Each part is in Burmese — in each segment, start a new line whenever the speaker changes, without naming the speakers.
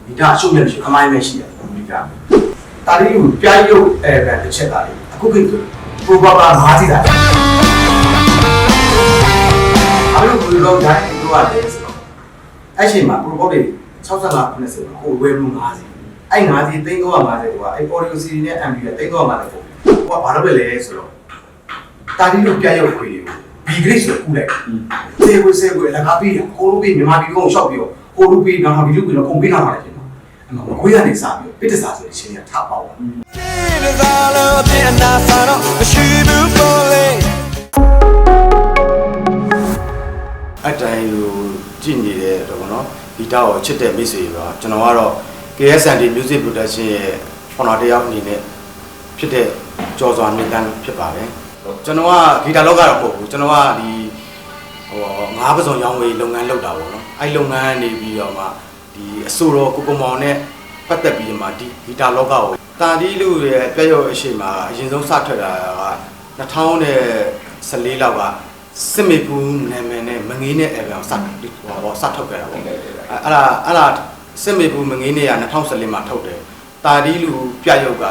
ဒီဒါအရှုံးမြတ်ရှိခမိုင်းပဲရှိတယ်ဒီကတာလီကိုပြိုင်ရုပ်တစ်ချက်ကလေအခုခေတ်ပရိုဘာဘာ၅စီးတာအဲ့လိုဘယ်လိုတိုင်းတို့ရတယ်ဆိုတော့အဲ့ချိန်မှာပရိုဘောတွေ65 90ကိုဝယ်လို့၅စီးအဲ့၅စီး350ကအဲ့ audio CD နဲ့ MV က350ပို့ဟိုကဘာလို့လဲဆိုတော့တာလီကိုပြိုင်ရုပ်ခွေတွေကို B grade ဆိုကူလိုက်စေကိုလကားပြီးကိုလိုပြီးမြန်မာပြည်ကောင်ရှော့ပြီးတော့ကိုလိုပြီးနောက်ဗီဒီယိုကတော့ကုန်ပေးလာတယ်ကျွန်တော်အဲ့မှာမကွေးရနေစားပြီးပစ်တစားဆိုတဲ့ချင်းကထပေါက်ပါအတိုင်းလိုကြည့်နေတဲ့တော့နော်ဒီတောက်ကိုချစ်တဲ့မိတ်ဆွေပါကျွန်တော်ကတော့ KSND Music Production ရဲ့ founder တယောက်အနေနဲ့ဖြစ်တဲ့ကြော်စွာနေတန်းဖြစ်ပါတယ်ကျွန်တော်ကဂီတာလောကတော့မဟုတ်ဘူးကျွန်တော်ကဒီငါးပစုံရောင်းဝယ်လုပ်ငန်းလုပ်တာပေါ့နော်အဲ့လုပ်ငန်းနေပြီးတော့မှဒီအဆိုတော်ကိုမောင်နဲ့ပတ်သက်ပြီးမှဒီဂီတာလောကကိုတာဒီလူရဲ့ပြည့်ရောအရှိန်မှာအရင်ဆုံးစထွက်တာက2014လောက်ကစစ်မေကူနာမည်နဲ့မငေးနဲ့အဲ့ကောင်စထုတ်ခဲ့တာပေါ့အဲ့ဒါစစ်မေကူမငေးနဲ့က2014မှာထုတ်တယ်တာဒီလူပြည့်ရောက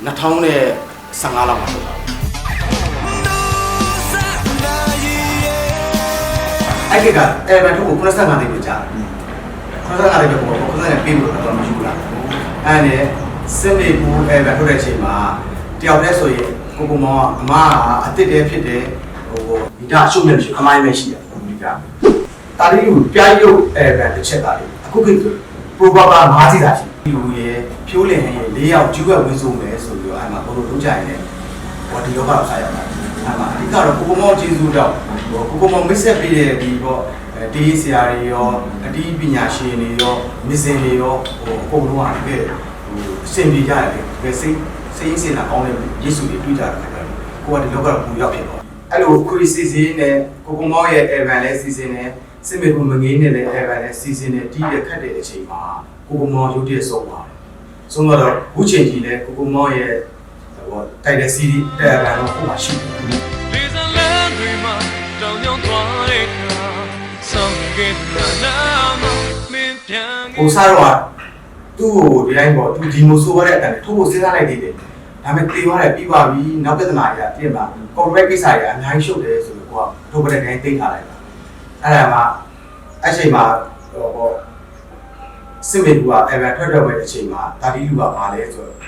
2015လောက်မှာထုတ်တာအဲ့ဒီကအဲ့ဘက်ထုတ်ကို95တိကျ95တိကို90နဲ့ပြီးလို့တော့မရှိဘူးလားအဲ့နဲ့စစ်မေကူအဲ့ဘက်ထုတ်တဲ့အချိန်မှာတယောက်တည်းဆိုရင်ကိုမောင်အမအစ်စ်တည်းဖြစ်တယ်ဒီဒါအရှုံးမြတ်ရှိခမိုင်းပဲရှိတယ်ဒီကတာလီကိုပြိုင်ရုပ်အဲ့ဘက်တစ်ချက်တာလေအခုခေတ်ပရိုဘာဘာ၅စီးတာရှိဒီလိုရဲ့ဖြိုးလင်ရဲ့၄ယောက်ကျူးွက်ဝင်းစုံမယ်ဆိုပြီးတော့အဲ့မှာဘိုးတို့လုပ်ကြရင်လည်းဒီလောကတော့ဆက်ရတာအဲ့မှာအဓိကတော့ကိုမောင်ကျေးဇူးတော့ကိုမောင်မိတ်ဆက်ပေးတဲ့ဒီပေါ့ဒီဆရာတွေရောအတီးပညာရှင်တွေရောမစ်စင်တွေရောအကုန်လုံးကတကယ်အဆင်ပြေကြတယ်တကယ်စိတ်စင်တာကောင်းတဲ့ယေရှုတွေတွေ့ကြတယ်ကိုကဒီလောကတော့ပူရောက်ဖြစ်သွားအဲ့လိုခရီးစီစဉ်နဲ့ကိုမောင်ရဲ့ event လဲစီစဉ်နဲ့စစ်မေကူမငေးနဲ့လည်း event လဲစီစဉ်နဲ့တီးတဲ့ခတ်တဲ့အချိန်မှာကိုမောင်ရုပ်တရက်ဆုံးပါတယ်ဆုံးတော့အခုချိန်ကြီးလဲကိုမောင်ရဲ့တိုက်တဲ့ CD တဲ့ event တော့ဟိုမှာရှိတယ်ဟိုစားတော့သူ့ကိုဒီတိုင်းပေါ့သူဒီမိုဆိုးရတဲ့အတိုင်းထိုးဖို့စဉ်းစားလိုက်သေးတယ်ဒါပေမဲ့တေသွားတယ်ပြီးပါပြီနောက်ပြဿနာကြီးပြင်ပါ corporate ကိစ္စကြီးအများကြီးရှုပ်တယ်ဆိုတော့ကိုကထိုးပတဲ့တိုင်းသိမ်းထားလိုက်တာအဲ့ဒါမှအချိန်မှာဟိုစစ်မေကူက event ထွက်တော့တဲ့အချိန်မှာတာဒီလူကဘာလဲဆိုတော့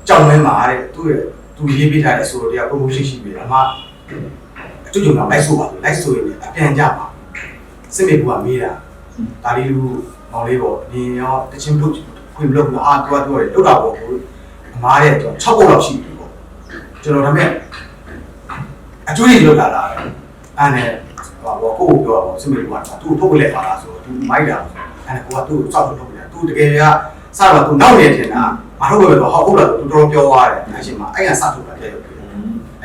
ကြောင်မဲမှာတဲ့သူရေးပေးထားတဲ့ဆိုတော့တရား promotion ရှိပြီအမအတူတူတော့လိုက်ဆိုပါလိုက်ဆိုရင်အပြန်ကြပါစစ်မေကူကမေးတာတာဒီလူမောင်လေးပေါ့ဒီရောတချင်းထုတ်ခွင့်မလုပ်ဘူးအာသူကလွတ်တာပေါ့ကိုအမားတဲ့တော့6ပုတ်လောက်ရှိပြီပေါ့ကျွန်တော်ဒါပေမဲ့အကျွေးလွတ်လာတာအဲ့နဲ့ဟိုကိုကိုပြောပါစစ်မေကူကသူ့ထုတ်ပလက်ပါလားဆိုတော့သူမိုက်တာအဲ့ကိုကသူ့စောက်ထုတ်ပလက်သူတကယ်ကစတော့သူနောက်နေတင်တာမထုတ်ပဲတော့ဟုတ်လားသူတော်ပြောသွားတယ်အရှင်မှာအဲ့ကစထုတ်တာတဲ့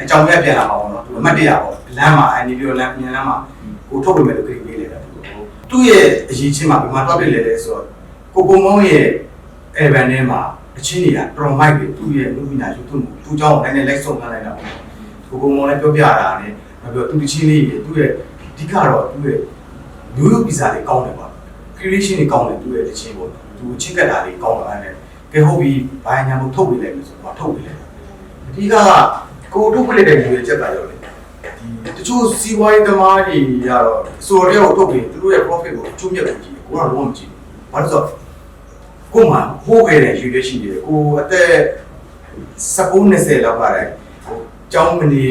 အကြောင်းပြပြန်လာပါဘောနော်သူအမတ်တရပေါ့လမ်းမှာအဲ့ဒီပြောလမ်းမြင်လမ်းမှာကိုထုတ်ပေးမယ်လို့ခရီးပေးလိုက်တာသူ့ရဲ့အရေးချင်းမှာဘယ်မှာတော့ပြလဲလဲဆိုတော့ကိုမောင်ရဲ့ event ထဲမှာအချင်းတွေကတော်မိုက်တွေသူ့ရဲ့လူမိနာယူသူ့သူ့เจ้าကိုလည်းလိုက်ဆုံးထားလိုက်တာကိုမောင်လည်းပြောပြတာနဲ့ပြောသူ့ချင်းလေးတွေသူ့ရဲ့အဓိကတော့သူ့ရဲ့လူလူပီဇာတွေကောင်းတယ်ပေါ့ creation တွေကောင်းတယ်သူ့ရဲ့တချင်းပေါ့သူချစ်ကပ်တာတွေကောင်းတာနဲ့ကဲဟုတ်ပြီဘာညာမထုတ်ပေးလိုက်လို့ဆိုတော့ထုတ်ပေးလိုက်အဓိကကိုထုတ်ပေးတဲ့လူရဲ့ချက်ကရောလေတချို့စီးပွားရေးသမားတွေကတော့ဆိုတော့ရောက်ထုတ်ပြီးသူတို့ရဲ့ profit ကိုအကျိုးမြတ်ကိုကြည့်ကိုကတော့လုံးဝမကြည့်ဘူးဘာလို့ဆိုတော့ကိုမှဟိုးခဲ့တဲ့ယူရရှိတယ်ကိုအသက်19-20လောက်ကလည်းဟိုကျောင်းမနေ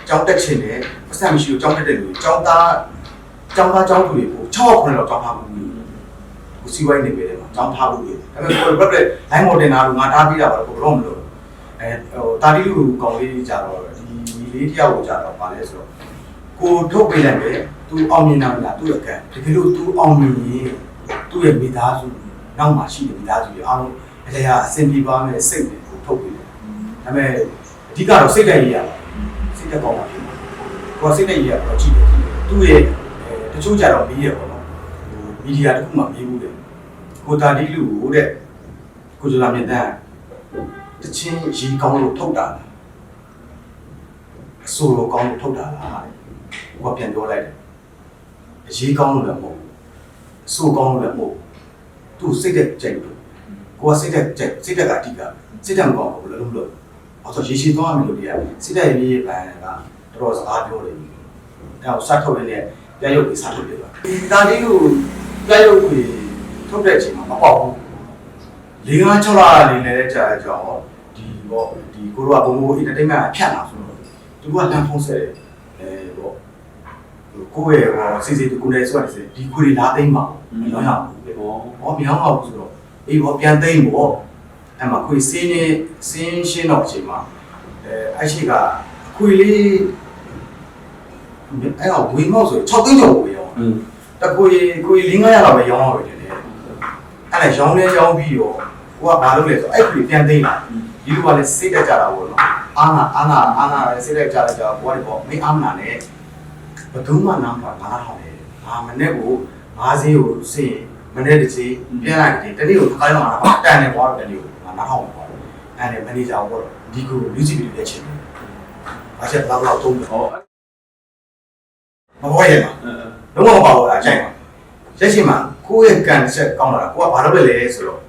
ကျောင်းတက်ချင်တယ်ပတ်စံမရှိဘူးကျောင်းတက်တဲ့လူကျောင်းသားကျောင်းသူတွေကို6-9လောက်ကျောင်းထားမှုကိုစီးပွားရေးနေပဲမှာကျောင်းထားမှုတွေဒါပေမဲ့ကိုဘက် line model နာလို့ငါထားပြီးတာပါတော့ဘလို့မလို့ဟိုတာတီလူကောင်လေးကြတော့ဒီလေးတယောက်ကိုကြတော့ပါလဲဆိုတော့ကိုထုတ်ပေးလိုက်ပဲသူအောင်မြင်တာလားသူ့ရဲ့ကံတကယ်လို့သူအောင်မြင်ရင်သူ့ရဲ့မိသားစုနောက်မှာရှိတဲ့မိသားစုတွေအားလုံးအရာအဆင်ပြေပါမယ်စိတ်ကိုထုတ်ပေးတယ်ဒါပေမဲ့အဓိကတော့စိတ်ဓာတ်ရေးရပါစိတ်ဓာတ်ကောင်းပါဖြစ်ကိုစိတ်ဓာတ်ရေးရတော့ကြည့်တယ်သူ့ရဲ့တချို့ကြတော့ပြီးရပေါ့နော်ဟိုမီဒီယာတစ်ခုမှပြီးဘူးတယ်ကိုတာတီလူကိုတဲ့ကိုကျော်လာမြင့်တန်းတချင်းရီကောင်းလို့ထုတ်တာအဆိုလိုကောင်းလို့ထုတ်တာလားဟိုကပြန်ပြောလိုက်တယ်အရေးကောင်းလို့လည်းမဟုတ်ဘူးအဆိုကောင်းလို့လည်းမဟုတ်ဘူး သူ့စိတ်တဲ့ကြိုက်လို့ကိုကစိတ်တဲ့ကြိုက်စိတ်တဲ့အတိကစိတ်တဲ့မကောင်းဘူးလို့လို့အဲ့တော့ရေရှည်သွားမယ်လို့ဒီကစိတ်တဲ့ရေးပန်ကတော်တော်စကားပြောတယ်အဲ့တော့စထုတ်နေတဲ့ပြရုပ်ကိုစထုတ်ပြပါဒီတာလေးကိုပြရုပ်ကိုထုတ်တဲ့အချိန်မှာမပေါ့ဘူး၄-၅-6 လနေနေတဲ့ကြာကြောင်းဒီပေါ့ဒီကိုတို့ကဘုံဘိုး entertainment ဖြတ်လာဆိုတော့သူကလမ်းဖုံးဆက်တယ်ပေါ့ကိုယ့်ရဲ့စီစီကိုလည်းဆိုရတယ်ဒီခွေလာသိမ်းပါမရောရဘူးပဲဟောမြောင်းအောင်ဆိုတော့အေးပေါ့ပြန်သိမ်းပေါ့အဲ့မှာခွေစင်းရှင်းတော့အချိန်မှာအဲ့ရှိကခွေလေးအဲ့တော့ဝင်းမောက်ဆို6သိန်းကျော်ဝေရောတခွေ4-500လောက်ပဲရောင်းရပါတယ်လေအဲ့ဒါရောင်းလဲရောင်းပြီးတော့ကိုကဘာလုပ်လဲဆိုအဲ့ခွေပြန်သိမ်းလာဒီလိုကလည်းစိတ်တက်ကြတာပေါ့နော်အာနာလည်းစိတ်တက်ကြတယ်ကြောကိုကပေါ့မင်းအာမနာနဲ့ဘယ်သူမှနားမထောင်နဲ့ငါမနေ့ကို5စီးကိုစင်မနေ့တစ်စီးပြန်လိုက်တယ်တနေ့ကိုတစ်ခါတော့ငါတန်တယ်ကွာတနေ့ကိုငါနားထောင်ပါအဲ့ဒါမန်နေဂျာကိုဒီကို music video နဲ့ချင်းတယ်ဘာချက်လောက်သုံးတယ်ဟောမဘောရဲမှာလုံးဝမပါဘူးလားအကြိုက်ပါရက်ရှိမှာကိုယ့်ရဲ့ကန်ဆက်ကောင်းလာတာကိုကဘာလုပ်လဲဆိုတော့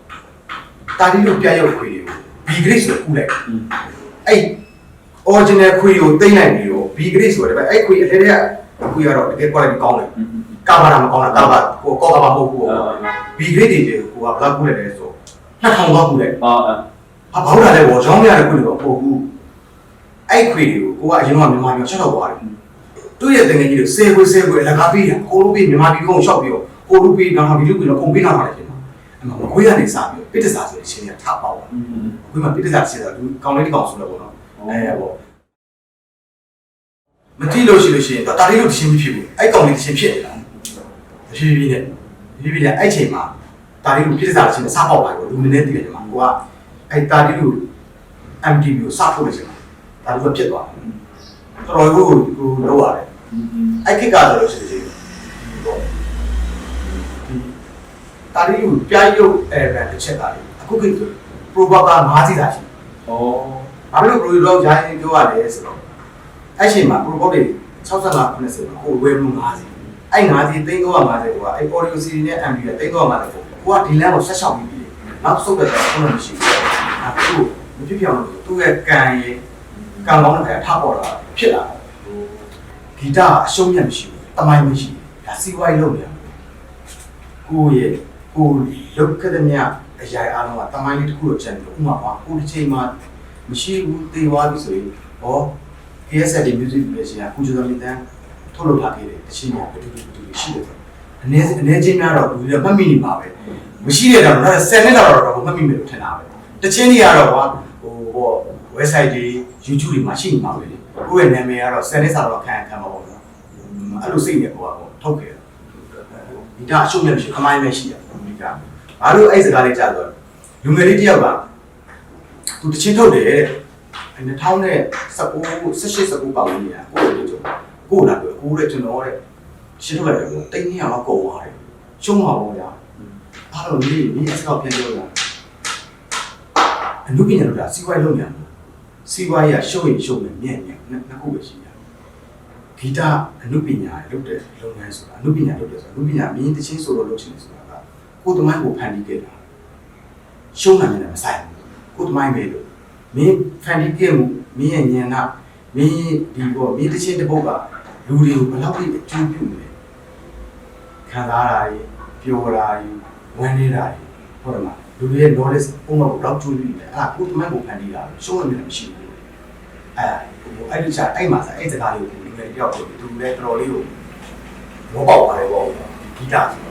တာတီလို့ပြရုပ်ခွေတွေကို B grade ဆိုကူးလိုက်အဲ့ original ခွေကိုသိမ့်လိုက်ပြီးတော့ B grade ဆိုတယ်အဲ့ခွေအထဲထဲကခွေကတော့တကယ် quality ကောင်းတယ်ကာဘာမကောင်းတာကာဘာကိုကောကာဘာမဟုတ်ဘူး B grade တွေကိုကဘယ်လောက်ကူးလိုက်လဲဆို2000လောက်ကူးလိုက်ဟာဘာလို့လဲဘောချောင်းပြတဲ့ခွေတွေတော့ပို့ဘူးအဲ့ခွေတွေကိုကိုကအရင်ကမြန်မာပြည်ချက်တော့သွားတယ်သူ့ရဲ့တငယ်ကြီးတွေ10ခွေအလကားပေးတာကိုလိုပေးမြန်မာပြည်ကိုရှောက်ပြီးတော့ကိုလိုပေးနောက်ပြီးလူပြီးတော့ပုံပေးလာတာလေဖြစ်မှာအဲ့မှာခွေးကနေစားပြီးပိတ္တစာဆိုတဲ့ချင်းကထားပေါက်ခွေးမှာပိတ္တစာချင်းဆိုတော့ကောင်းလေးတစ်ကောင်ဆိုတော့ပေါ့နော်အဲ့ပေါ့မတိလို့ရှိရင်တာလေးလို့တချင်းမဖြစ်ဘူးအဲ့ကောင်လေးတချင်းဖြစ်နေတာတဖြည်းဖြည်းနဲ့အဲ့ချိန်မှာတာလေးလို့ပိတ္တစာချင်းစားပေါက်ပါလို့လူနည်းနည်းတည်တယ်မှာကိုကအဲ့တာလေးလို့ MTV ကိုစားဖို့နေစမှာတာလေးကဖြစ်သွားတယ်တော်တော်ကိုလောက်ရတယ်အဲ့ခေတ်ကဆိုလို့ရှိရင်ပေါ့တာလေးကိုပြရုပ်ဘန်တစ်ချက်တာလေးအခုခေတ်ဆို Provoca 5စီးတာရှိဘာလို့ Provoca ရိုင်းပြောရတယ်ဆိုတော့အဲ့ချိန်မှာ Provoca တွေ65 90ကိုဝယ်မှု5စီးအဲ့5စီး350ကိုကအဲ့ audio CD နဲ့ MD နဲ့350ကိုကဒီလမ်းကိုဆက်ရှောက်ပြီးပြီနောက်ဆုတ်တဲ့ဆုံးလို့မရှိဘူးအခုမဖြစ်ပြောင်းလို့သူ့ရဲ့ကန်ရဲ့ကံကောင်းတဲ့ခါထပေါ်လာဖြစ်လာဂီတအရှုံးမြတ်မရှိဘူးတမိုင်းမရှိဘူးဒါစီဝိုင်းလုပ်နေတာကိုရဲ့ကိုလုတ်ခတဲ့မြအရာအားလုံးကတမိုင်းလေးတစ်ခုတော့ကျန်တယ်ဥမာပါကိုဒီချိန်မှာမရှိဘူးတေဝါပြီဆိုရင်ဟော KSL music production ကကုကျော်တော်မြင့်တန်းထုတ်လုပ်ထားခဲ့တယ်တချင်းများတူရှိတယ်ဆိုအနေချင်းများတော့ဘူးမှတ်မိနေပါပဲမရှိတဲ့တော့10နှစ်တော့မှတ်မိမယ်လို့ထင်တာပဲတချင်းတွေကတော့ဟို website တွေ YouTube တွေမှာရှိနေပါပဲကိုယ့်ရဲ့နာမည်ကတော့10နှစ်စာတော့ခံပါပေါ့နော်အဲ့လိုစိတ်နဲ့ပေါ့ထုတ်ခဲ့ဒီဒါအရှုံးမြတ်မရှိခမိုင်းပဲရှိတယ်ဒီကဘာလို့အဲ့စကားလေးကြားတော့လူငယ်လေးတယောက်ကသူတချင်းထုတ်တယ်တဲ့2019 18-19ပါဝင်နေတာကိုယ့်လိုကြောကိုလာပြောကိုတဲ့ကျွန်တော်တဲ့ရှင်းထုတ်လိုက်တယ်တိတ်200လောက်ကုန်သွားတယ်ရှုံးမှာပေါ့ဗျာအားလုံးဒီအစကောက်ပြန်ပြောတာအနုပညာတို့ကစီးပွားရေးလုပ်နေတယ်စီးပွားရေးကရှုံးရင်ရှုံးမယ်မြင့်နှစ်ခုပဲရှိတယ်ဂီတအနုပညာလုပ်တဲ့လုပ်ငန်းဆိုတာအနုပညာလုပ်တယ်ဆိုတာအနုပညာမင်းတချင်းဆိုတော့လုပ်ချင်တယ်ဆိုတာကကိုယ်တမိုင်းကိုဖန်တီးခဲ့တာရှုံးနိုင်တယ်မဆိုင်ဘူးကိုယ်တမိုင်းပဲလို့မင်းဖန်တီးခဲ့မှုမင်းရဲ့ဉာဏ်မင်းဒီပေါ့မင်းတချင်းတစ်ပုတ်ကလူတွေကိုဘယ်လောက်ထိအကျိုးပြုလဲခံစားတာတွေပျော်တာတွေဝမ်းနည်းတာတွေဟုတ်တယ်မလားလူတွေရဲ့ knowledge ပုံမှန်ဘယ်လောက်ကျိုးပြုလဲအဲ့ဒါကိုယ်တမိုင်းကိုဖန်တီးတာရှုံးနိုင်တယ်မရှိဘူးအဲ့ဒီချက်အဲ့မှာအဲ့စကားလေးကိုလူတွေတယောက်ကိုသူလည်းတော်တော်လေးကိုဘောပေါက်ပါတယ်ပေါ့ဂီတဆို